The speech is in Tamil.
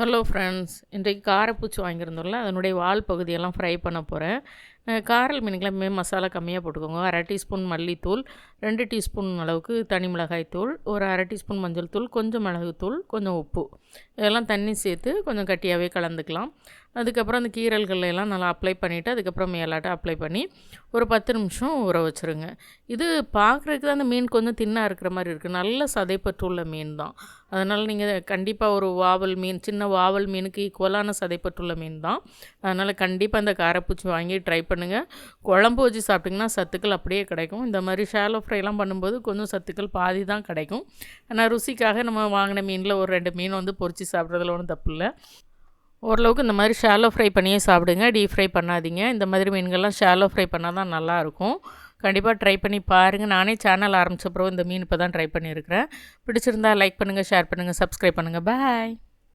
ஹலோ ஃப்ரெண்ட்ஸ், இன்றைக்கு காரப்பூச்சி வாங்கியிருந்தோம்ல, அதனுடைய வால் பகுதியெல்லாம் ஃப்ரை பண்ண போகிறேன். காரல் மீனுக்கெல்லாம் மசாலா கம்மியாக போட்டுக்கோங்க. 1/2 டீஸ்பூன் மல்லித்தூள், 2 டீஸ்பூன் அளவுக்கு தனி மிளகாய் தூள், ஒரு 1/2 டீஸ்பூன் மஞ்சள் தூள், கொஞ்சம் மிளகுத்தூள், கொஞ்சம் உப்பு, இதெல்லாம் தண்ணி சேர்த்து கொஞ்சம் கட்டியாகவே கலந்துக்கலாம். அதுக்கப்புறம் அந்த கீரல்கள் எல்லாம் நல்லா அப்ளை பண்ணிவிட்டு அதுக்கப்புறம் மேலாட்டம் அப்ளை பண்ணி ஒரு 10 நிமிஷம் ஊற வச்சுருங்க. இது பார்க்குறதுக்கு தான் அந்த மீன் கொஞ்சம் தின்னாக இருக்கிற மாதிரி இருக்குது. நல்ல சதைப்பற்று உள்ள மீன் தான். அதனால் நீங்கள் கண்டிப்பாக ஒரு வாவல் மீன், சின்ன வாவல் மீனுக்கு ஈக்குவலான சதைப்பற்றுள்ள மீன் தான். அதனால் கண்டிப்பாக அந்த காரப்பூச்சி வாங்கி ட்ரை பண்ணுங்கள். குழம்பு வச்சு சாப்பிட்டிங்கன்னா சத்துக்கள் அப்படியே கிடைக்கும். இந்த மாதிரி ஷாலோ ஃப்ரைலாம் பண்ணும்போது கொஞ்சம் சத்துக்கள் பாதி தான் கிடைக்கும். ஆனால் ருசிக்காக நம்ம வாங்கின மீனில் ஒரு 2 மீன் வந்து பொரித்து சாப்பிட்றதுல ஒன்றும் தப்பு இல்லை. ஓரளவுக்கு இந்த மாதிரி ஷாலோ ஃப்ரை பண்ணியே சாப்பிடுங்க, டீப் ஃப்ரை பண்ணாதீங்க. இந்த மாதிரி மீன்கள்லாம் ஷாலோ ஃப்ரை பண்ணால் தான் நல்லாயிருக்கும். கண்டிப்பாக ட்ரை பண்ணி பாருங்கள். நானே சேனல் ஆரம்பித்த பிறகு இந்த மீன் இப்போ தான் ட்ரை பண்ணியிருக்கிறேன். பிடிச்சிருந்தா லைக் பண்ணுங்கள், ஷேர் பண்ணுங்கள், சப்ஸ்கிரைப் பண்ணுங்கள். பாய்.